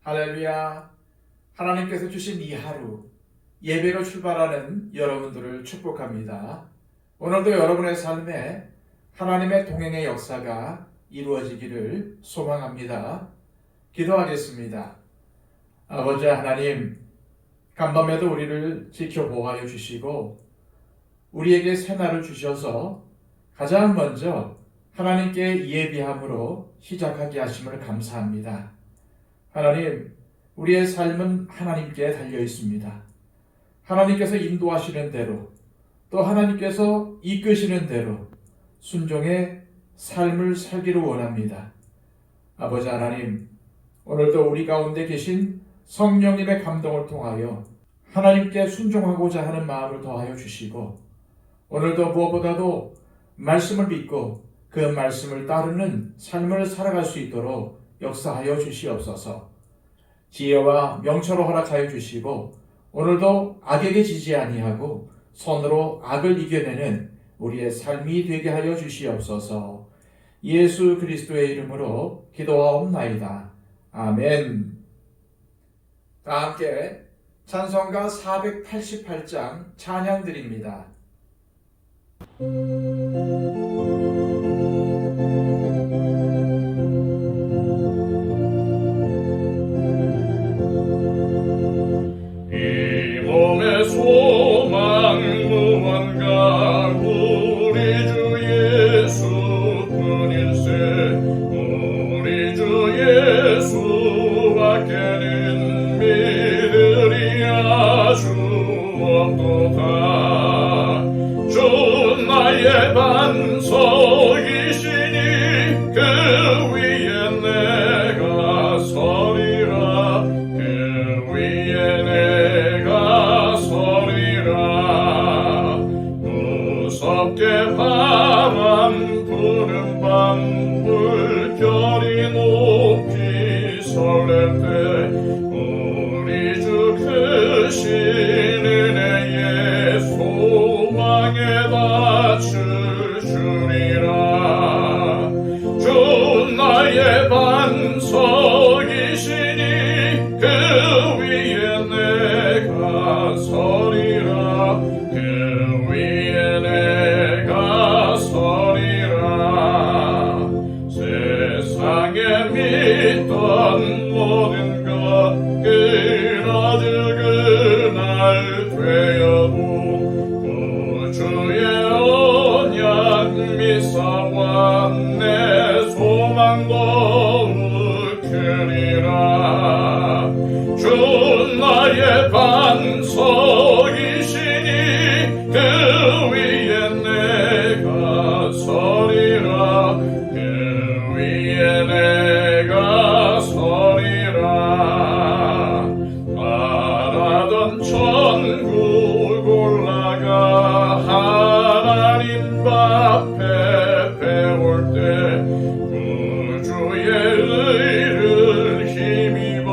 할렐루야. 하나님께서 주신 이 하루 예배로 출발하는 여러분들을 축복합니다. 오늘도 여러분의 삶에 하나님의 동행의 역사가 이루어지기를 소망합니다. 기도하겠습니다. 아버지 하나님, 간밤에도 우리를 지켜보호하여 주시고 우리에게 새날을 주셔서 가장 먼저 하나님께 예비함으로 시작하게 하심을 감사합니다. 하나님, 우리의 삶은 하나님께 달려 있습니다. 하나님께서 인도하시는 대로, 또 하나님께서 이끄시는 대로 순종의 삶을 살기를 원합니다. 아버지 하나님, 오늘도 우리 가운데 계신 성령님의 감동을 통하여 하나님께 순종하고자 하는 마음을 더하여 주시고, 오늘도 무엇보다도 말씀을 믿고 그 말씀을 따르는 삶을 살아갈 수 있도록 역사하여 주시옵소서. 지혜와 명철을 허락하여 주시고 오늘도 악에게 지지 아니하고 선으로 악을 이겨내는 우리의 삶이 되게 하여 주시옵소서. 예수 그리스도의 이름으로 기도하옵나이다. 아멘. 다 함께 찬송가 488장 찬양 드립니다. 소망 무언가 우리 주 예수뿐일세. 우리 주 예수밖에는 믿으리 아주 없도다. 주 나의 반석이시니 그 위에 내가 서리라. 그 위에 내가 무섭게 바람 부는 밤 물결이 높이 설렐 때 우리 주 크신 은혜의 소망에다 주주리라. 주 나의 반석이시니 그 위에 내가 서리라. 그 위에 내가 서리라. 세상에 믿던 모든 것 끊어질 그날 되어도 구주의 언약 미사와 내 소망도 크리라. 주 나의 반석이시니 그 위에 내가 서리라. 그 위에 내가 서리라. 바라던 천국 올라가 하나님 앞에 배울 때 구주의 의를 힘입어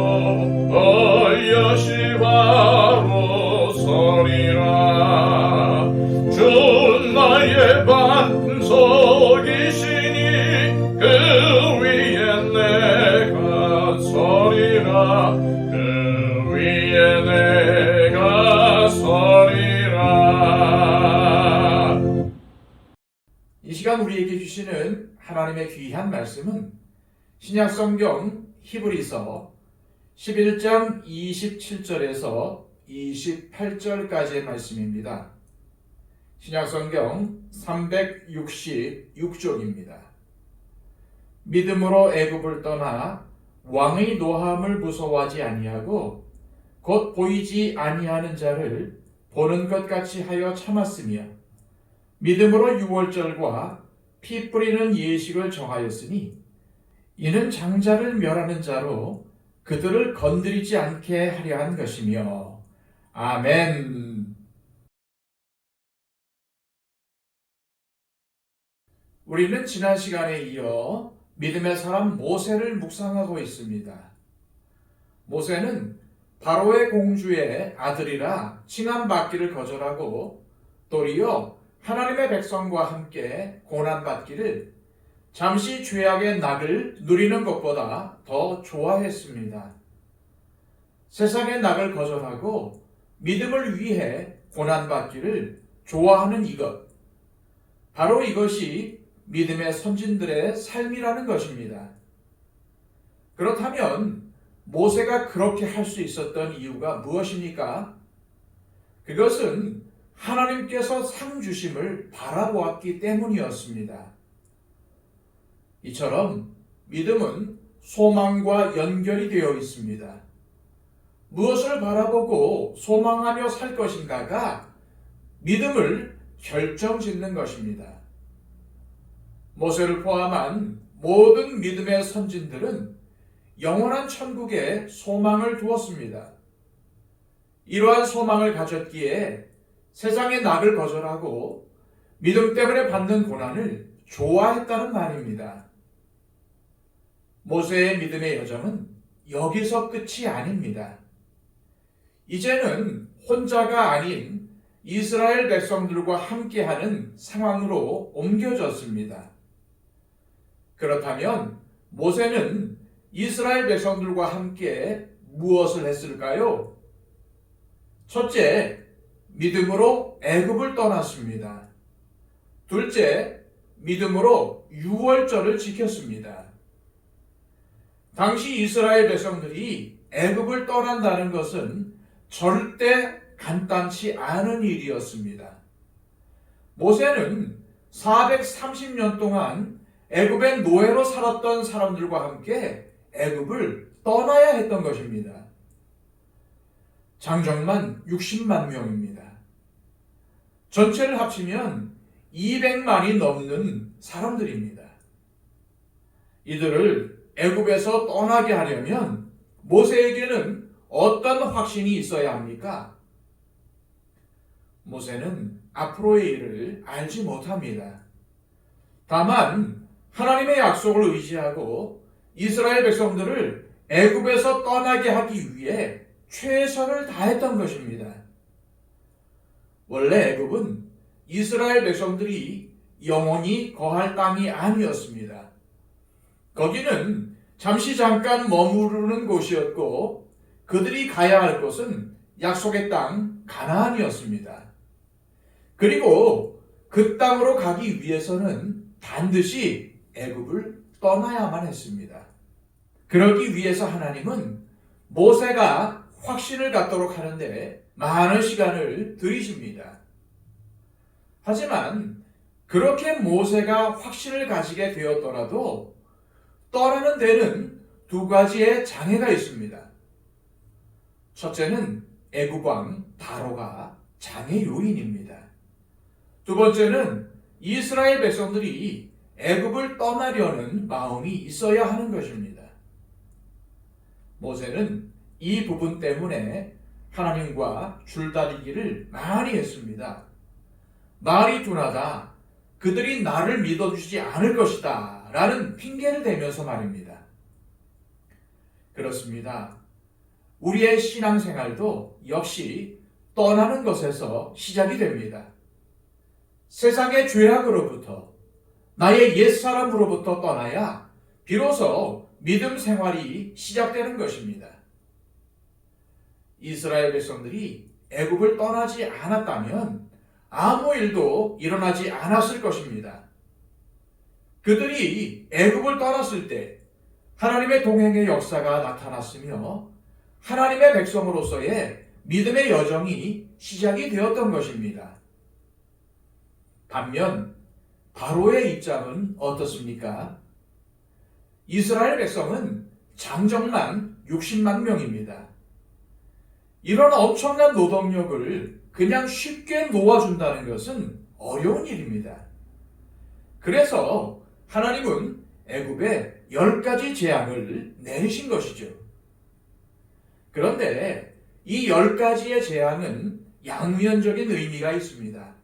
여시 바로 서리라. 주 나의 반석이시니 그 위에 내가 서리라. 그 위에 내가 서리라. 이 시간 우리에게 주시는 하나님의 귀한 말씀은 신약성경 히브리서 11장 27절에서 28절까지의 말씀입니다. 신약성경 366쪽입니다. 믿음으로 애굽을 떠나 왕의 노함을 무서워하지 아니하고 곧 보이지 아니하는 자를 보는 것 같이 하여 참았으며 믿음으로 유월절과 피 뿌리는 예식을 정하였으니 이는 장자를 멸하는 자로 그들을 건드리지 않게 하려 한 것이며. 아멘. 우리는 지난 시간에 이어 믿음의 사람 모세를 묵상하고 있습니다. 모세는 바로의 공주의 아들이라 칭함받기를 거절하고 도리어 하나님의 백성과 함께 고난받기를 잠시 죄악의 낙을 누리는 것보다 더 좋아했습니다. 세상의 낙을 거절하고 믿음을 위해 고난받기를 좋아하는 이것, 바로 이것이 믿음의 선진들의 삶이라는 것입니다. 그렇다면 모세가 그렇게 할 수 있었던 이유가 무엇입니까? 그것은 하나님께서 상 주심을 바라보았기 때문이었습니다. 이처럼 믿음은 소망과 연결이 되어 있습니다. 무엇을 바라보고 소망하며 살 것인가가 믿음을 결정짓는 것입니다. 모세를 포함한 모든 믿음의 선진들은 영원한 천국에 소망을 두었습니다. 이러한 소망을 가졌기에 세상의 낙을 거절하고 믿음 때문에 받는 고난을 좋아했다는 말입니다. 모세의 믿음의 여정은 여기서 끝이 아닙니다. 이제는 혼자가 아닌 이스라엘 백성들과 함께하는 상황으로 옮겨졌습니다. 그렇다면 모세는 이스라엘 백성들과 함께 무엇을 했을까요? 첫째, 믿음으로 애굽을 떠났습니다. 둘째, 믿음으로 유월절을 지켰습니다. 당시 이스라엘 백성들이 애굽을 떠난다는 것은 절대 간단치 않은 일이었습니다. 모세는 430년 동안 애굽의 노예로 살았던 사람들과 함께 애굽을 떠나야 했던 것입니다. 장정만 60만 명입니다. 전체를 합치면 200만이 넘는 사람들입니다. 이들을 애굽에서 떠나게 하려면 모세에게는 어떤 확신이 있어야 합니까? 모세는 앞으로의 일을 알지 못합니다. 다만 하나님의 약속을 의지하고 이스라엘 백성들을 애굽에서 떠나게 하기 위해 최선을 다했던 것입니다. 원래 애굽은 이스라엘 백성들이 영원히 거할 땅이 아니었습니다. 거기는 잠깐 머무르는 곳이었고 그들이 가야 할 곳은 약속의 땅 가나안이었습니다. 그리고 그 땅으로 가기 위해서는 반드시 애굽을 떠나야만 했습니다. 그러기 위해서 하나님은 모세가 확신을 갖도록 하는데 많은 시간을 들이십니다. 하지만 그렇게 모세가 확신을 가지게 되었더라도 떠나는 데는 두 가지의 장애가 있습니다. 첫째는 애굽 왕 바로가 장애 요인입니다. 두 번째는 이스라엘 백성들이 애굽을 떠나려는 마음이 있어야 하는 것입니다. 모세는 이 부분 때문에 하나님과 줄다리기를 많이 했습니다. 말이 둔하다. 그들이 나를 믿어주지 않을 것이다. 라는 핑계를 대면서 말입니다. 그렇습니다. 우리의 신앙생활도 역시 떠나는 것에서 시작이 됩니다. 세상의 죄악으로부터 나의 옛사람으로부터 떠나야 비로소 믿음 생활이 시작되는 것입니다. 이스라엘 백성들이 애굽을 떠나지 않았다면 아무 일도 일어나지 않았을 것입니다. 그들이 애굽을 떠났을 때 하나님의 동행의 역사가 나타났으며 하나님의 백성으로서의 믿음의 여정이 시작이 되었던 것입니다. 반면 바로의 입장은 어떻습니까? 이스라엘 백성은 장정만 60만 명입니다. 이런 엄청난 노동력을 그냥 쉽게 놓아준다는 것은 어려운 일입니다. 그래서 하나님은 애굽에 10가지 재앙을 내리신 것이죠. 그런데 이 10가지의 재앙은 양면적인 의미가 있습니다.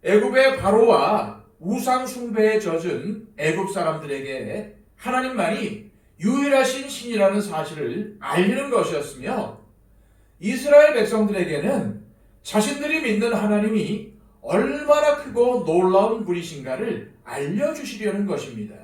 애굽의 바로와 우상 숭배에 젖은 애굽 사람들에게 하나님만이 유일하신 신이라는 사실을 알리는 것이었으며 이스라엘 백성들에게는 자신들이 믿는 하나님이 얼마나 크고 놀라운 분이신가를 알려주시려는 것입니다.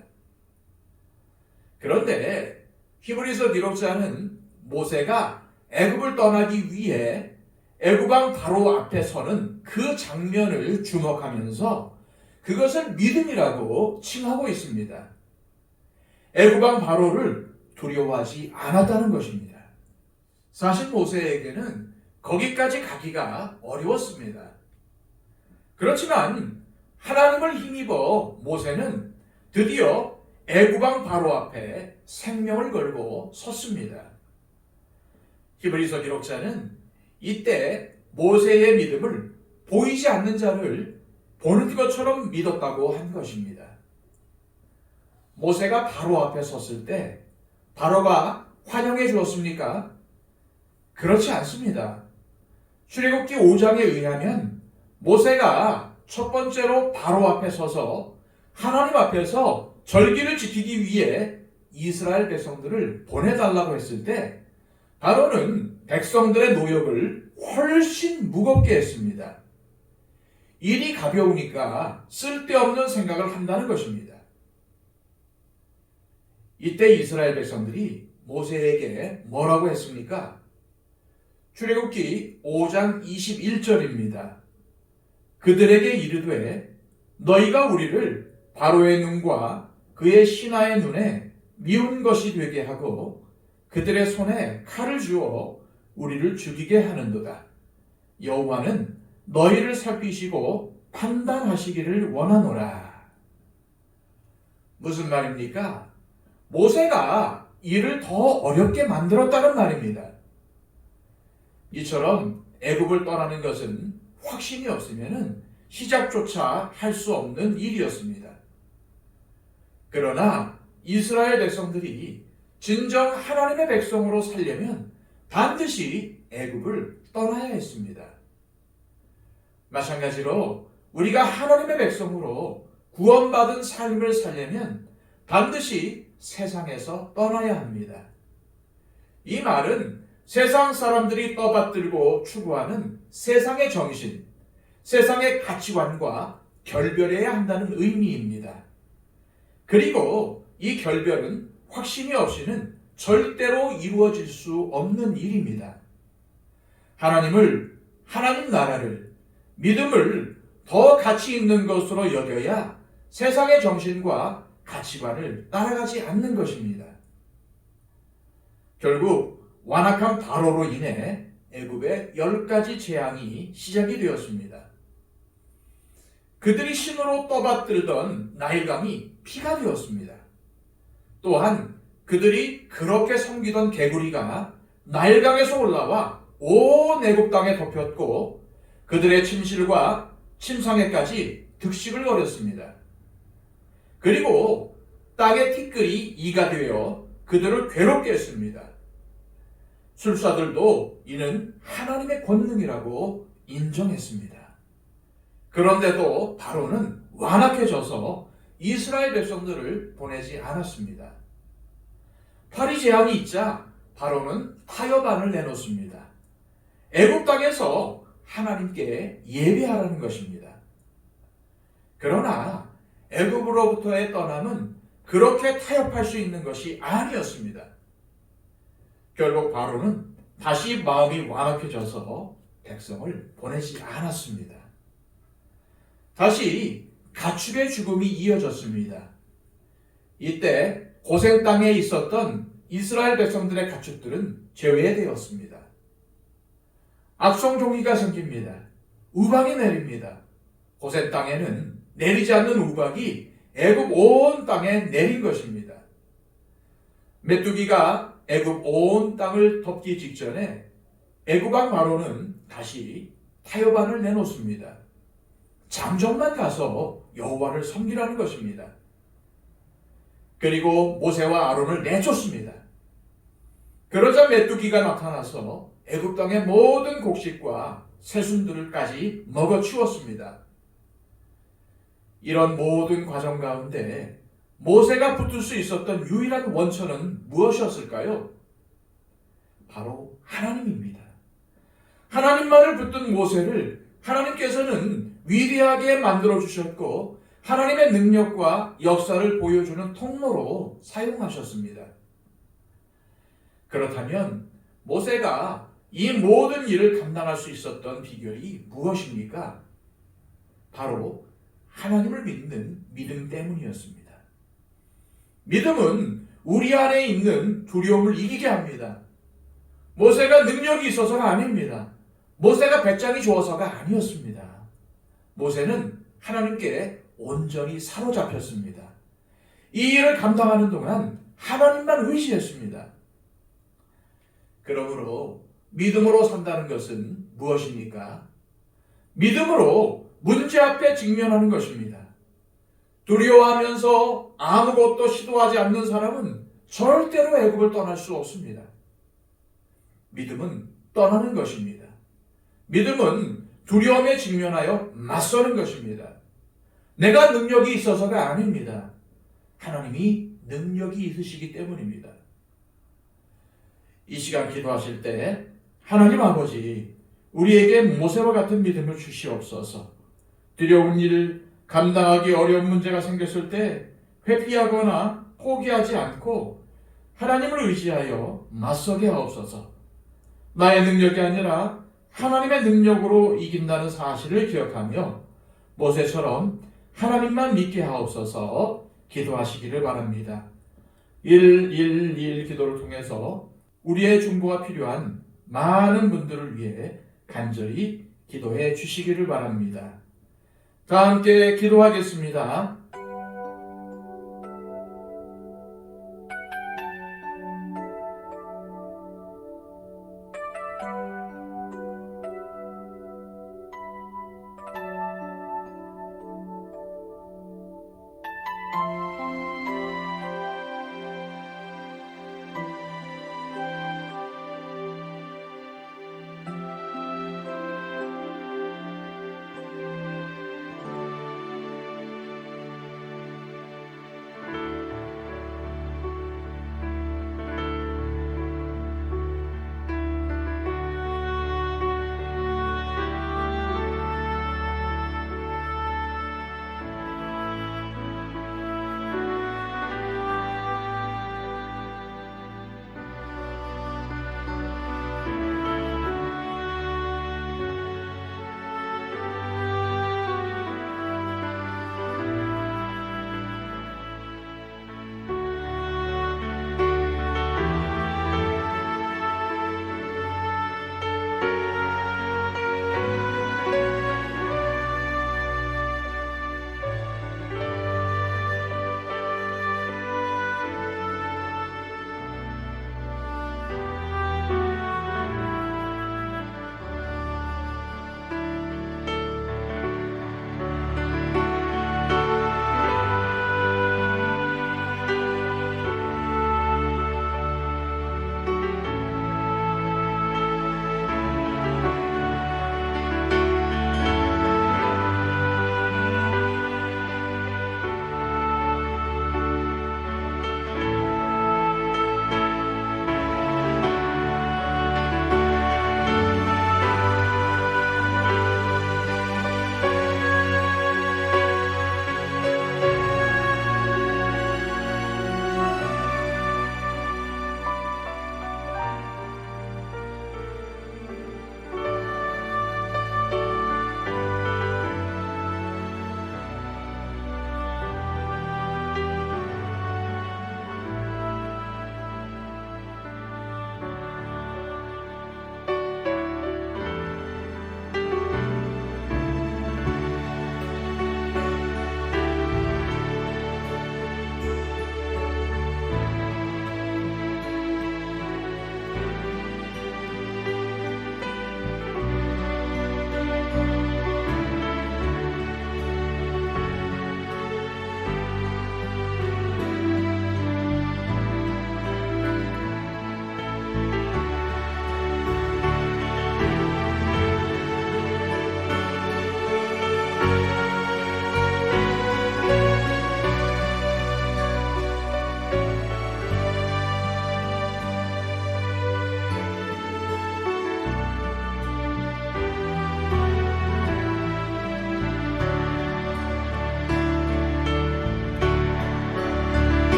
그런데 히브리서 기록자는 모세가 애굽을 떠나기 위해 애굽왕 바로 앞에 서는 그 장면을 주목하면서 그것을 믿음이라고 칭하고 있습니다. 애굽왕 바로를 두려워하지 않았다는 것입니다. 사실 모세에게는 거기까지 가기가 어려웠습니다. 그렇지만 하나님을 힘입어 모세는 드디어 애굽왕 바로 앞에 생명을 걸고 섰습니다. 히브리서 기록자는 이때 모세의 믿음을 보이지 않는 자를 보는 것처럼 믿었다고 한 것입니다. 모세가 바로 앞에 섰을 때 바로가 환영해 주었습니까? 그렇지 않습니다. 출애굽기 5장에 의하면 모세가 첫 번째로 바로 앞에 서서 하나님 앞에서 절기를 지키기 위해 이스라엘 백성들을 보내달라고 했을 때 바로는 백성들의 노역을 훨씬 무겁게 했습니다. 일이 가벼우니까 쓸데없는 생각을 한다는 것입니다. 이때 이스라엘 백성들이 모세에게 뭐라고 했습니까? 출애굽기 5장 21절입니다. 그들에게 이르되 너희가 우리를 바로의 눈과 그의 신하의 눈에 미운 것이 되게 하고 그들의 손에 칼을 주어 우리를 죽이게 하는도다. 여호와는 너희를 살피시고 판단하시기를 원하노라. 무슨 말입니까? 모세가 이를 더 어렵게 만들었다는 말입니다. 이처럼 애굽을 떠나는 것은 확신이 없으면 시작조차 할 수 없는 일이었습니다. 그러나 이스라엘 백성들이 진정 하나님의 백성으로 살려면 반드시 애굽을 떠나야 했습니다. 마찬가지로 우리가 하나님의 백성으로 구원받은 삶을 살려면 반드시 세상에서 떠나야 합니다. 이 말은 세상 사람들이 떠받들고 추구하는 세상의 정신, 세상의 가치관과 결별해야 한다는 의미입니다. 그리고 이 결별은 확신이 없이는 절대로 이루어질 수 없는 일입니다. 하나님을, 하나님 나라를, 믿음을 더 가치 있는 것으로 여겨야 세상의 정신과 가치관을 따라가지 않는 것입니다. 결국 완악한 바로로 인해 애굽의 10가지 재앙이 시작이 되었습니다. 그들이 신으로 떠받들던 나일강이 피가 되었습니다. 또한 그들이 그렇게 섬기던 개구리가 나일강에서 올라와 온 애굽 땅에 덮였고 그들의 침실과 침상에까지 득식을 거렸습니다. 그리고 땅의 티끌이 이가 되어 그들을 괴롭게 했습니다. 술사들도 이는 하나님의 권능이라고 인정했습니다. 그런데도 바로는 완악해져서 이스라엘 백성들을 보내지 않았습니다. 파리 재앙이 있자 바로는 타협안을 내놓습니다. 애굽 땅에서 하나님께 예배하라는 것입니다. 그러나 애굽으로부터의 떠남은 그렇게 타협할 수 있는 것이 아니었습니다. 결국 바로는 다시 마음이 완악해져서 백성을 보내지 않았습니다. 다시 가축의 죽음이 이어졌습니다. 이때 고센 땅에 있었던 이스라엘 백성들의 가축들은 제외되었습니다. 악성 종이가 생깁니다. 우박이 내립니다. 고센 땅에는 내리지 않는 우박이 애굽 온 땅에 내린 것입니다. 메뚜기가 애굽 온 땅을 덮기 직전에 애굽왕 바로는 다시 타협안을 내놓습니다. 잠정만 가서 여호와를 섬기라는 것입니다. 그리고 모세와 아론을 내쫓습니다. 그러자 메뚜기가 나타나서 애굽 땅의 모든 곡식과 새순들까지 먹어치웠습니다. 이런 모든 과정 가운데 모세가 붙을 수 있었던 유일한 원천은 무엇이었을까요? 바로 하나님입니다. 하나님만을 붙든 모세를 하나님께서는 위대하게 만들어 주셨고 하나님의 능력과 역사를 보여주는 통로로 사용하셨습니다. 그렇다면 모세가 이 모든 일을 감당할 수 있었던 비결이 무엇입니까? 바로 하나님을 믿는 믿음 때문이었습니다. 믿음은 우리 안에 있는 두려움을 이기게 합니다. 모세가 능력이 있어서가 아닙니다. 모세가 배짱이 좋아서가 아니었습니다. 모세는 하나님께 온전히 사로잡혔습니다. 이 일을 감당하는 동안 하나님만 의지했습니다. 그러므로 믿음으로 산다는 것은 무엇입니까? 믿음으로 문제 앞에 직면하는 것입니다. 두려워하면서 아무것도 시도하지 않는 사람은 절대로 애굽을 떠날 수 없습니다. 믿음은 떠나는 것입니다. 믿음은 두려움에 직면하여 맞서는 것입니다. 내가 능력이 있어서가 아닙니다. 하나님이 능력이 있으시기 때문입니다. 이 시간 기도하실 때 하나님 아버지, 우리에게 모세와 같은 믿음을 주시옵소서. 두려운 일, 감당하기 어려운 문제가 생겼을 때 회피하거나 포기하지 않고 하나님을 의지하여 맞서게 하옵소서. 나의 능력이 아니라 하나님의 능력으로 이긴다는 사실을 기억하며 모세처럼 하나님만 믿게 하옵소서 기도하시기를 바랍니다. 111 기도를 통해서 우리의 중보가 필요한 많은 분들을 위해 간절히 기도해 주시기를 바랍니다. 다 함께 기도하겠습니다.